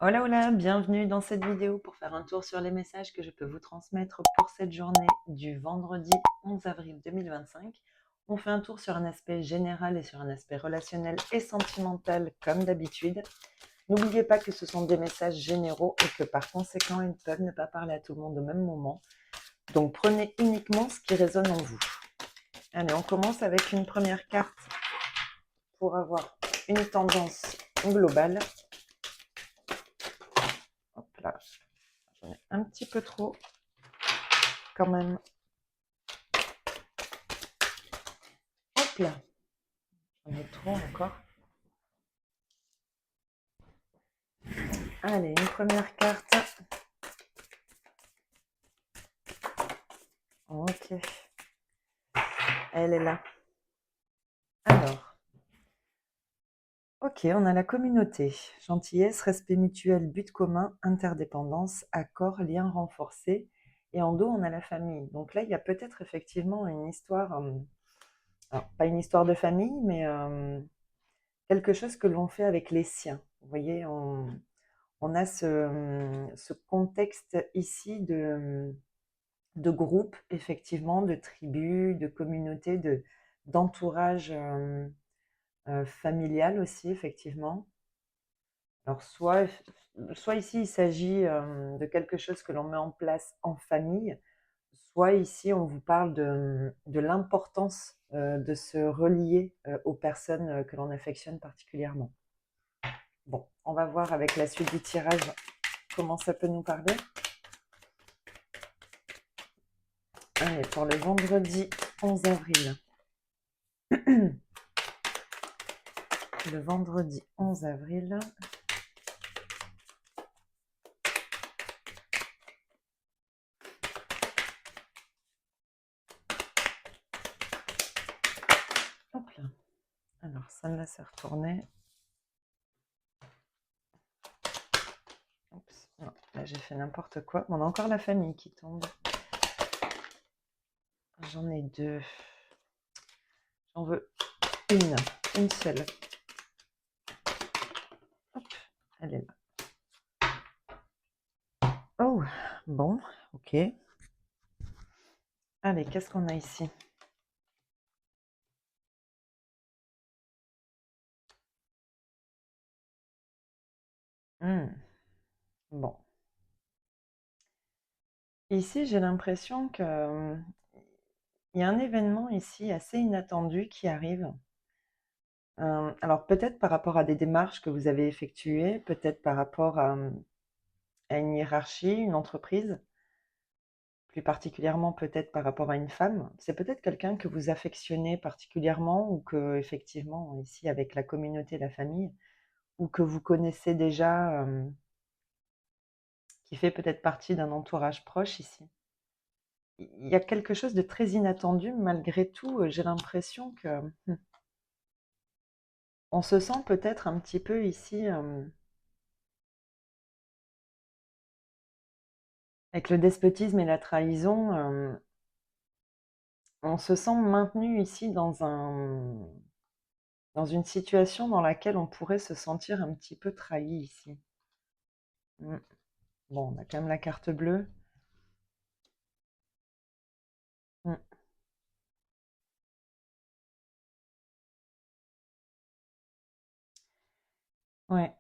Hola hola, bienvenue dans cette vidéo pour faire un tour sur les messages que je peux vous transmettre pour cette journée du vendredi 11 avril 2025. On fait un tour sur un aspect général et sur un aspect relationnel et sentimental comme d'habitude. N'oubliez pas que ce sont des messages généraux et que par conséquent, ils peuvent ne pas parler à tout le monde au même moment. Donc prenez uniquement ce qui résonne en vous. Allez, on commence avec une première carte pour avoir une tendance globale. Hop là, j'en ai un petit peu trop quand même. Hop là, j'en ai trop encore. Allez, une première carte. Ok, elle est là. Alors, ok, on a la communauté. Gentillesse, respect mutuel, but commun, interdépendance, accord, lien renforcé. Et en dos, on a la famille. Donc là, il y a peut-être effectivement une histoire, alors pas une histoire de famille, mais quelque chose que l'on fait avec les siens. Vous voyez, on a ce contexte ici de groupe, effectivement, de tribus, de communautés, d'entourage familial aussi, effectivement. Alors, soit ici, il s'agit de quelque chose que l'on met en place en famille, soit ici, on vous parle de l'importance de se relier aux personnes que l'on affectionne particulièrement. Bon, on va voir avec la suite du tirage comment ça peut nous parler. Allez, pour le vendredi 11 avril. Le vendredi 11 avril. Hop là. Alors, ça me laisse retourner. Oups, non, là j'ai fait n'importe quoi. On a encore la famille qui tombe. J'en ai deux. J'en veux une seule. Hop, elle est là. Oh, bon, ok. Allez, qu'est-ce qu'on a ici? Bon. Ici, j'ai l'impression que il y a un événement ici assez inattendu qui arrive. Alors peut-être par rapport à des démarches que vous avez effectuées, peut-être par rapport à une hiérarchie, une entreprise, plus particulièrement peut-être par rapport à une femme. C'est peut-être quelqu'un que vous affectionnez particulièrement ou que, effectivement, ici avec la communauté, la famille, ou que vous connaissez déjà, qui fait peut-être partie d'un entourage proche ici. Il y a quelque chose de très inattendu, malgré tout, j'ai l'impression que on se sent peut-être un petit peu ici, avec le despotisme et la trahison, on se sent maintenu ici dans une situation dans laquelle on pourrait se sentir un petit peu trahi ici. Mm. Bon, on a quand même la carte bleue. Mm. Ouais,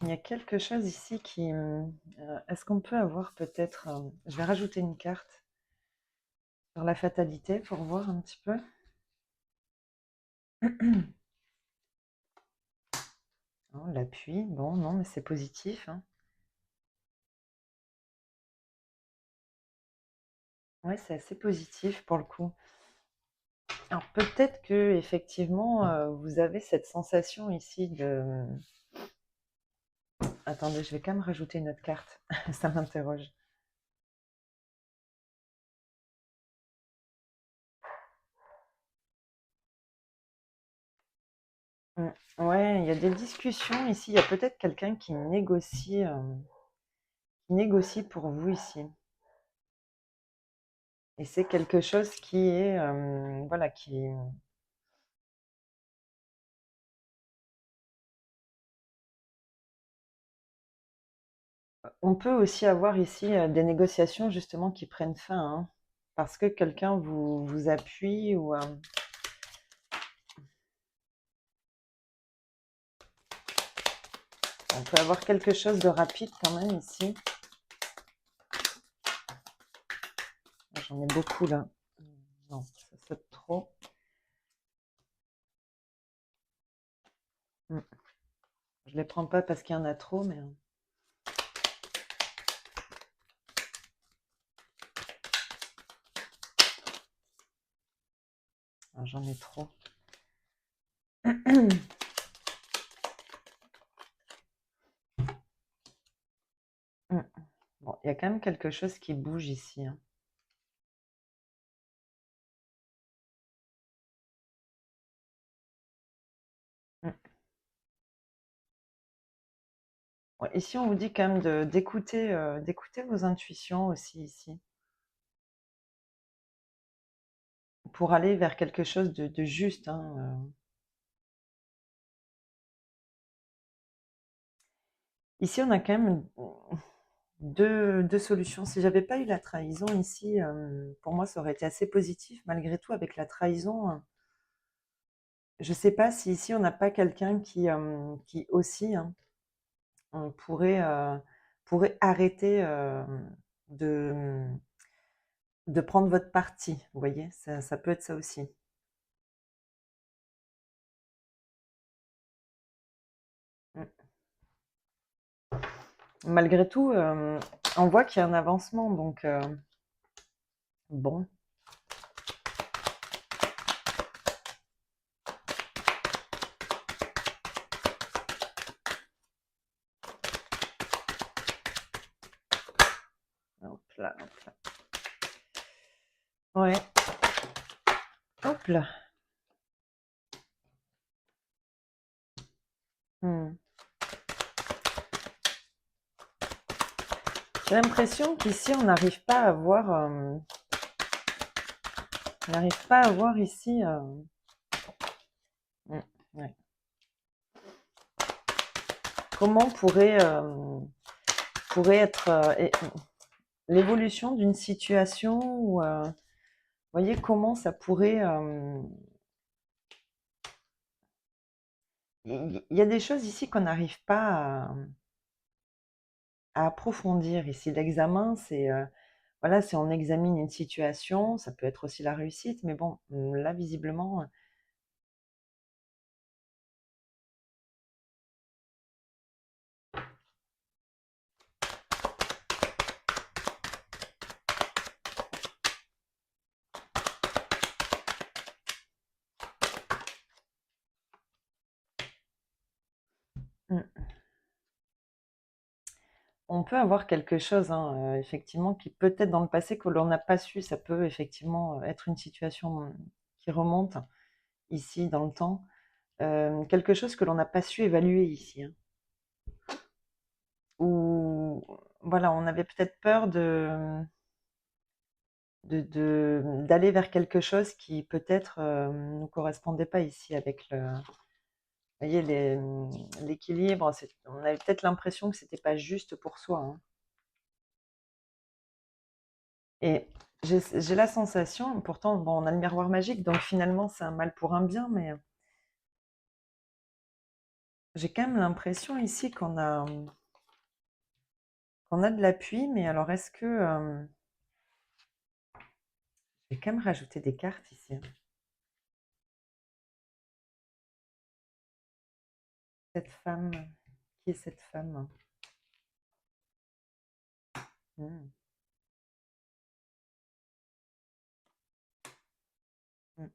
il y a quelque chose ici qui... est-ce qu'on peut avoir peut-être... je vais rajouter une carte sur la fatalité pour voir un petit peu. Oh, l'appui, bon, non, mais c'est positif, hein. Ouais, c'est assez positif pour le coup. Alors peut-être que effectivement, vous avez cette sensation ici de... Attendez, je vais quand même rajouter une autre carte. Ça m'interroge. Ouais, il y a des discussions ici. Il y a peut-être quelqu'un qui négocie pour vous ici. Et c'est quelque chose qui est, voilà, On peut aussi avoir ici des négociations justement qui prennent fin, hein, parce que quelqu'un vous appuie ou on peut avoir quelque chose de rapide quand même ici. J'en ai beaucoup là. Non, ça saute trop. Je les prends pas parce qu'il y en a trop, mais j'en ai trop. Bon, il y a quand même quelque chose qui bouge ici, hein. Ouais, ici, on vous dit quand même d'écouter d'écouter vos intuitions aussi ici, pour aller vers quelque chose de juste, hein. Ici, on a quand même deux solutions. Si j'avais pas eu la trahison ici, pour moi, ça aurait été assez positif. Malgré tout, avec la trahison, je sais pas si ici, on n'a pas quelqu'un qui aussi, hein, pourrait arrêter de, de prendre votre parti. Vous voyez, ça peut être ça aussi. Mm. Malgré tout, on voit qu'il y a un avancement, donc bon. Hop là, hop là. Ouais. Hop là. Hmm. J'ai l'impression qu'ici, on n'arrive pas à voir, on n'arrive pas à voir ici. Ouais. Comment pourrait être l'évolution d'une situation où, vous voyez comment ça pourrait. Il y a des choses ici qu'on n'arrive pas à approfondir. Ici, l'examen, c'est voilà, si on examine une situation, ça peut être aussi la réussite, mais bon, là, visiblement. Mm. On peut avoir quelque chose, hein, effectivement, qui peut-être dans le passé que l'on n'a pas su, ça peut effectivement être une situation qui remonte ici dans le temps, quelque chose que l'on n'a pas su évaluer ici, hein. Ou voilà, on avait peut-être peur d'aller vers quelque chose qui peut-être ne nous correspondait pas ici avec vous voyez, l'équilibre. On avait peut-être l'impression que c'était pas juste pour soi, hein. Et j'ai la sensation, pourtant, bon, on a le miroir magique, donc finalement, c'est un mal pour un bien, mais j'ai quand même l'impression ici qu'on a de l'appui, mais alors est-ce que... je vais quand même rajouter des cartes ici, hein. Cette femme, qui est cette femme? Hmm, hmm,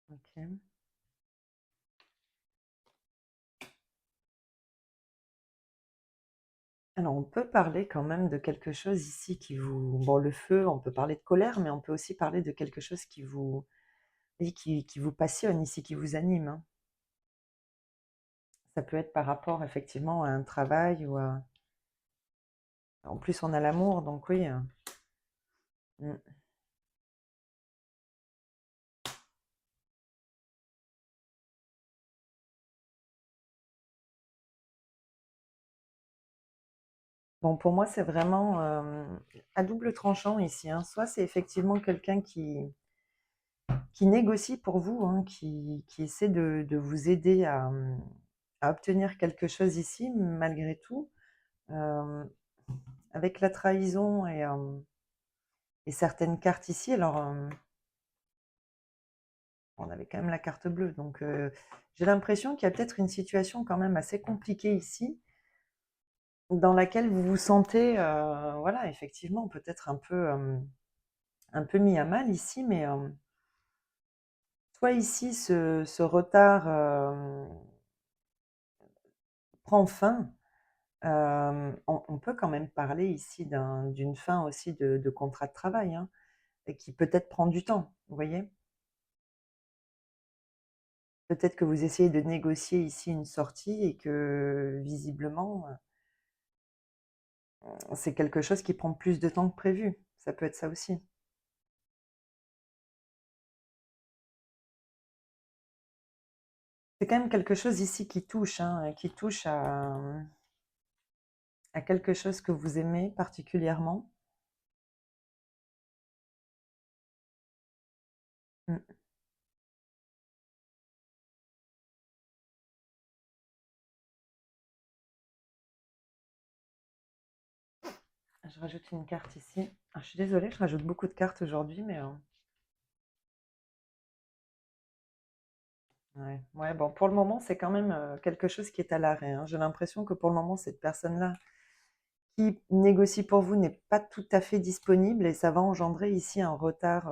ok. Alors, on peut parler quand même de quelque chose ici qui vous... Bon, le feu, on peut parler de colère, mais on peut aussi parler de quelque chose oui, qui vous passionne ici, qui vous anime, hein. Ça peut être par rapport effectivement à un travail ou à... En plus, on a l'amour, donc oui. Mm. Bon, pour moi, c'est vraiment à double tranchant ici, hein. Soit c'est effectivement quelqu'un qui négocie pour vous, hein, qui essaie de vous aider à obtenir quelque chose ici, malgré tout. Euh, avec la trahison et certaines cartes ici, alors on avait quand même la carte bleue, donc j'ai l'impression qu'il y a peut-être une situation quand même assez compliquée ici, dans laquelle vous vous sentez, voilà, effectivement, peut-être un peu mis à mal ici, mais soit ici, ce retard prend fin. On peut quand même parler ici d'une fin aussi de contrat de travail, hein, et qui peut-être prend du temps, vous voyez? Peut-être que vous essayez de négocier ici une sortie et que visiblement, c'est quelque chose qui prend plus de temps que prévu. Ça peut être ça aussi. C'est quand même quelque chose ici qui touche, hein, qui touche à quelque chose que vous aimez particulièrement. Mmh. Je rajoute une carte ici. Ah, je suis désolée, je rajoute beaucoup de cartes aujourd'hui, mais ouais. Ouais, bon, pour le moment, c'est quand même quelque chose qui est à l'arrêt, hein. J'ai l'impression que pour le moment, cette personne-là qui négocie pour vous n'est pas tout à fait disponible et ça va engendrer ici un retard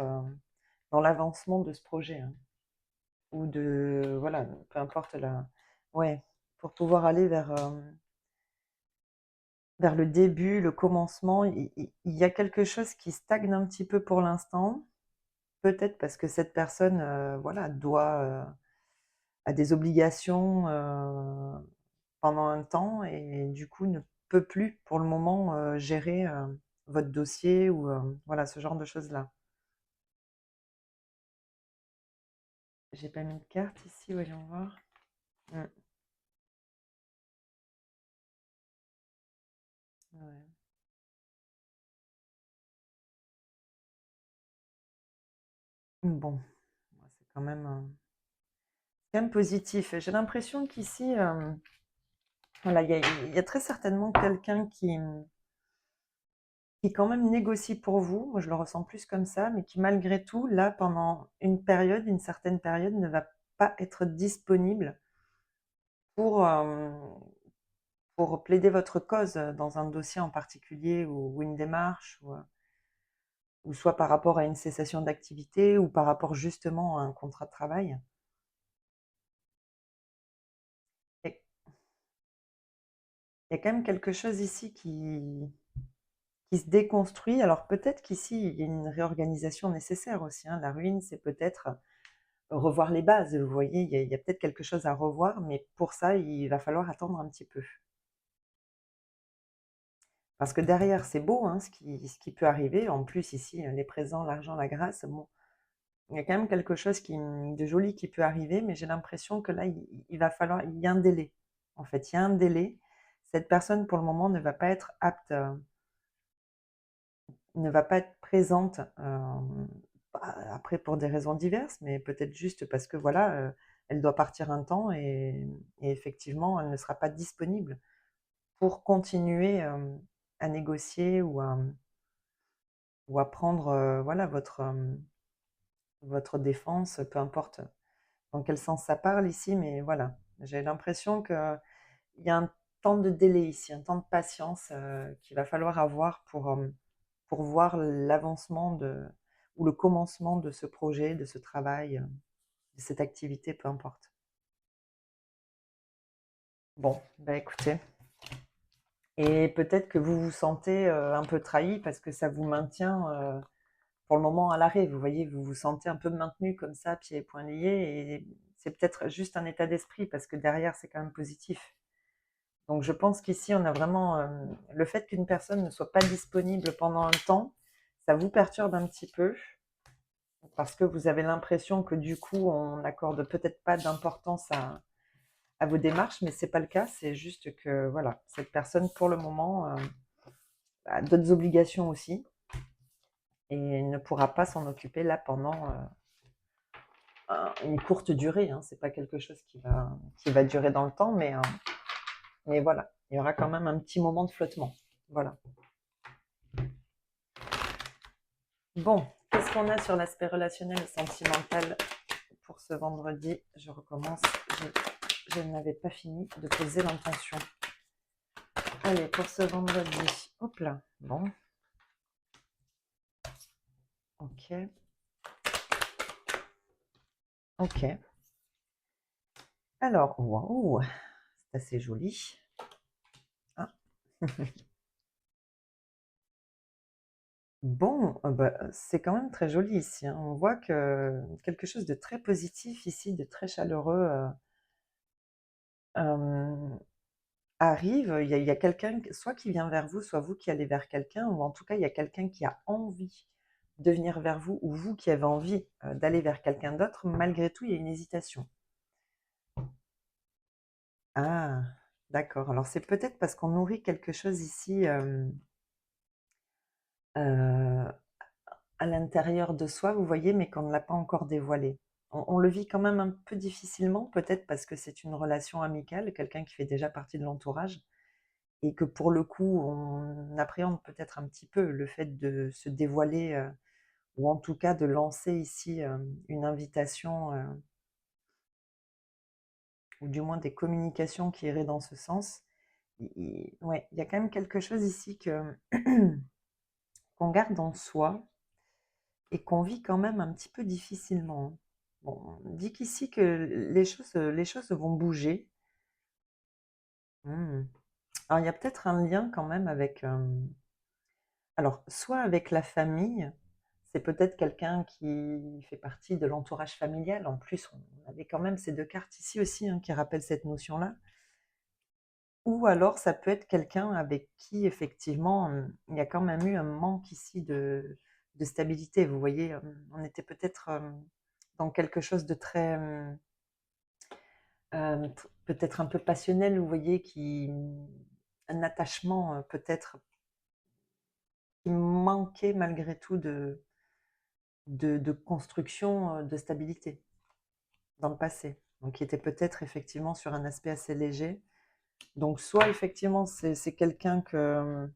dans l'avancement de ce projet, hein. Ou de, voilà, peu importe la. Ouais, pour pouvoir aller vers le début, le commencement, il y a quelque chose qui stagne un petit peu pour l'instant. Peut-être parce que cette personne, voilà, a des obligations pendant un temps et du coup ne peut plus pour le moment gérer votre dossier ou voilà, ce genre de choses-là. J'ai pas mis de carte ici, voyons voir. Mm, ouais. Bon, c'est quand même positif. Et j'ai l'impression qu'ici, voilà, il y a très certainement quelqu'un qui quand même négocie pour vous. Moi, je le ressens plus comme ça, mais qui malgré tout, là, pendant une période, une certaine période, ne va pas être disponible pour, pour plaider votre cause dans un dossier en particulier ou une démarche, ou soit par rapport à une cessation d'activité ou par rapport justement à un contrat de travail. Et il y a quand même quelque chose ici qui se déconstruit. Alors peut-être qu'ici, il y a une réorganisation nécessaire aussi, hein. La ruine, c'est peut-être revoir les bases. Vous voyez, il y a peut-être quelque chose à revoir, mais pour ça, il va falloir attendre un petit peu. Parce que derrière, c'est beau, hein, ce qui peut arriver. En plus, ici, les présents, l'argent, la grâce, bon, il y a quand même quelque chose de joli qui peut arriver, mais j'ai l'impression que là, il va falloir, il y a un délai. En fait, il y a un délai. Cette personne, pour le moment, ne va pas être apte, ne va pas être présente, après pour des raisons diverses, mais peut-être juste parce que voilà, elle doit partir un temps et effectivement, elle ne sera pas disponible pour continuer, à négocier ou à prendre, voilà, votre défense, peu importe dans quel sens ça parle ici, mais voilà. J'ai l'impression qu'il y a un temps de délai ici, un temps de patience, qu'il va falloir avoir pour voir l'avancement ou le commencement de ce projet, de ce travail, de cette activité, peu importe. Bon, bah écoutez, et peut-être que vous vous sentez un peu trahi parce que ça vous maintient pour le moment à l'arrêt. Vous voyez, vous vous sentez un peu maintenu comme ça, pieds et poings liés, et c'est peut-être juste un état d'esprit parce que derrière, c'est quand même positif. Donc je pense qu'ici, on a vraiment le fait qu'une personne ne soit pas disponible pendant un temps, ça vous perturbe un petit peu parce que vous avez l'impression que du coup, on n'accorde peut-être pas d'importance à vos démarches, mais c'est pas le cas. C'est juste que voilà, cette personne, pour le moment, d'autres obligations aussi et ne pourra pas s'en occuper là pendant une courte durée. Hein. C'est pas quelque chose qui va durer dans le temps, mais voilà, il y aura quand même un petit moment de flottement. Voilà. Bon, qu'est-ce qu'on a sur l'aspect relationnel et sentimental pour ce vendredi? Je recommence. Je n'avais pas fini de poser l'intention. Allez, pour ce vendredi. Hop là. Bon. Ok. Ok. Alors, waouh, c'est assez joli. Ah. Bon, bah, c'est quand même très joli ici. Hein. On voit que quelque chose de très positif ici, de très chaleureux arrive. Il y a quelqu'un, soit qui vient vers vous, soit vous qui allez vers quelqu'un, ou en tout cas, il y a quelqu'un qui a envie de venir vers vous, ou vous qui avez envie d'aller vers quelqu'un d'autre. Malgré tout, il y a une hésitation. Ah, d'accord. Alors, c'est peut-être parce qu'on nourrit quelque chose ici euh, à l'intérieur de soi, vous voyez, mais qu'on ne l'a pas encore dévoilé. On le vit quand même un peu difficilement, peut-être parce que c'est une relation amicale, quelqu'un qui fait déjà partie de l'entourage, et que pour le coup, on appréhende peut-être un petit peu le fait de se dévoiler, ou en tout cas de lancer ici une invitation, ou du moins des communications qui iraient dans ce sens. Ouais, il y a quand même quelque chose ici qu'on garde en soi et qu'on vit quand même un petit peu difficilement. Hein. Bon, on dit qu'ici que les choses vont bouger. Hmm. Alors il y a peut-être un lien quand même avec, alors soit avec la famille, c'est peut-être quelqu'un qui fait partie de l'entourage familial. En plus, on avait quand même ces deux cartes ici aussi hein, qui rappellent cette notion-là. Ou alors ça peut être quelqu'un avec qui effectivement il y a quand même eu un manque ici de stabilité. Vous voyez, on était peut-être dans quelque chose de très peut-être un peu passionnel, vous voyez, un attachement peut-être qui manquait malgré tout de construction, de stabilité dans le passé. Donc qui était peut-être effectivement sur un aspect assez léger. Donc soit effectivement c'est quelqu'un que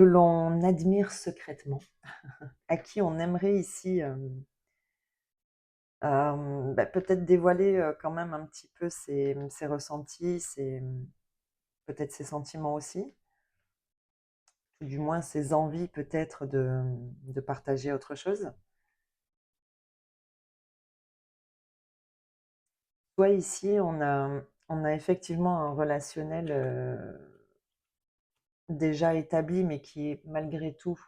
l'on admire secrètement, à qui on aimerait ici bah, peut-être dévoiler quand même un petit peu ses ressentis, peut-être ses sentiments aussi, ou du moins ses envies peut-être de partager autre chose. Soit ici, on a effectivement un relationnel déjà établi, mais qui est malgré tout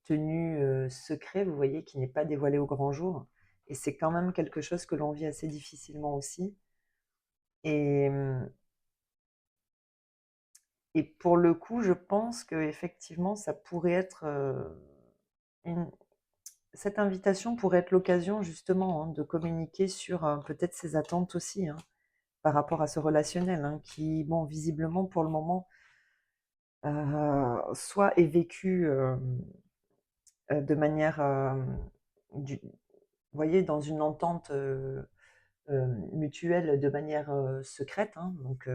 tenu secret, vous voyez, qui n'est pas dévoilé au grand jour. Et c'est quand même quelque chose que l'on vit assez difficilement aussi. Et, et pour le coup, je pense que effectivement, ça pourrait être une- cette invitation pourrait être l'occasion justement hein, de communiquer sur peut-être ses attentes aussi hein, par rapport à ce relationnel hein, qui, bon, visiblement pour le moment, soit est vécu de manière, vous voyez, dans une entente mutuelle de manière secrète, hein, donc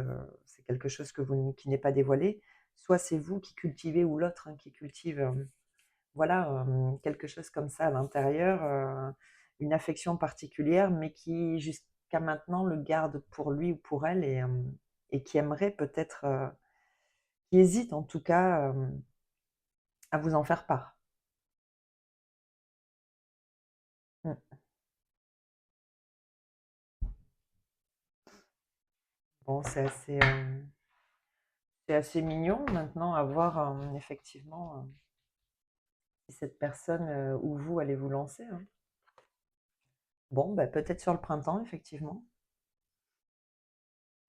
c'est quelque chose qui n'est pas dévoilé, soit c'est vous qui cultivez ou l'autre hein, qui cultive voilà, quelque chose comme ça à l'intérieur, une affection particulière, mais qui jusqu'à maintenant le garde pour lui ou pour elle et qui aimerait peut-être, qui hésite en tout cas à vous en faire part. Mm. Bon, c'est assez mignon maintenant à voir effectivement si cette personne ou vous allez vous lancer. Hein. Bon, bah, peut-être sur le printemps, effectivement.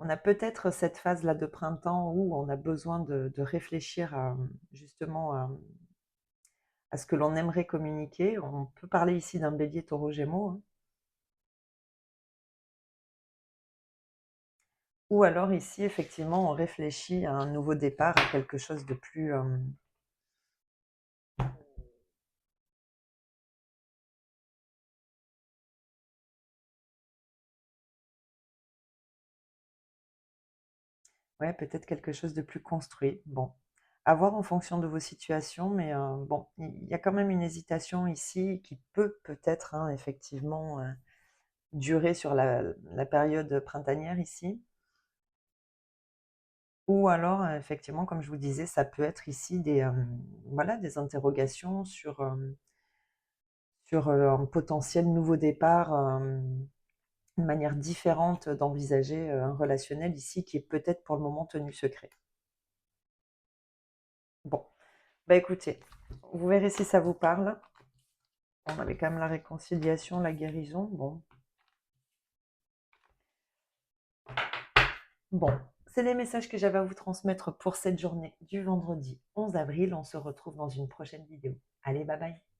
On a peut-être cette phase-là de printemps où on a besoin de réfléchir justement à ce que l'on aimerait communiquer. On peut parler ici d'un bélier taureau gémeaux. Hein. Ou alors ici, effectivement, on réfléchit à un nouveau départ, à quelque chose de plus... ouais, peut-être quelque chose de plus construit. Bon, à voir en fonction de vos situations, mais bon, il y a quand même une hésitation ici qui peut peut-être, hein, effectivement, durer sur la période printanière ici. Ou alors, effectivement, comme je vous disais, ça peut être ici voilà, des interrogations sur un potentiel nouveau départ, une manière différente d'envisager un relationnel ici qui est peut-être pour le moment tenu secret. Bon, bah écoutez, vous verrez si ça vous parle. On avait quand même la réconciliation, la guérison. Bon, c'est les messages que j'avais à vous transmettre pour cette journée du vendredi 11 avril. On se retrouve dans une prochaine vidéo. Allez, bye bye.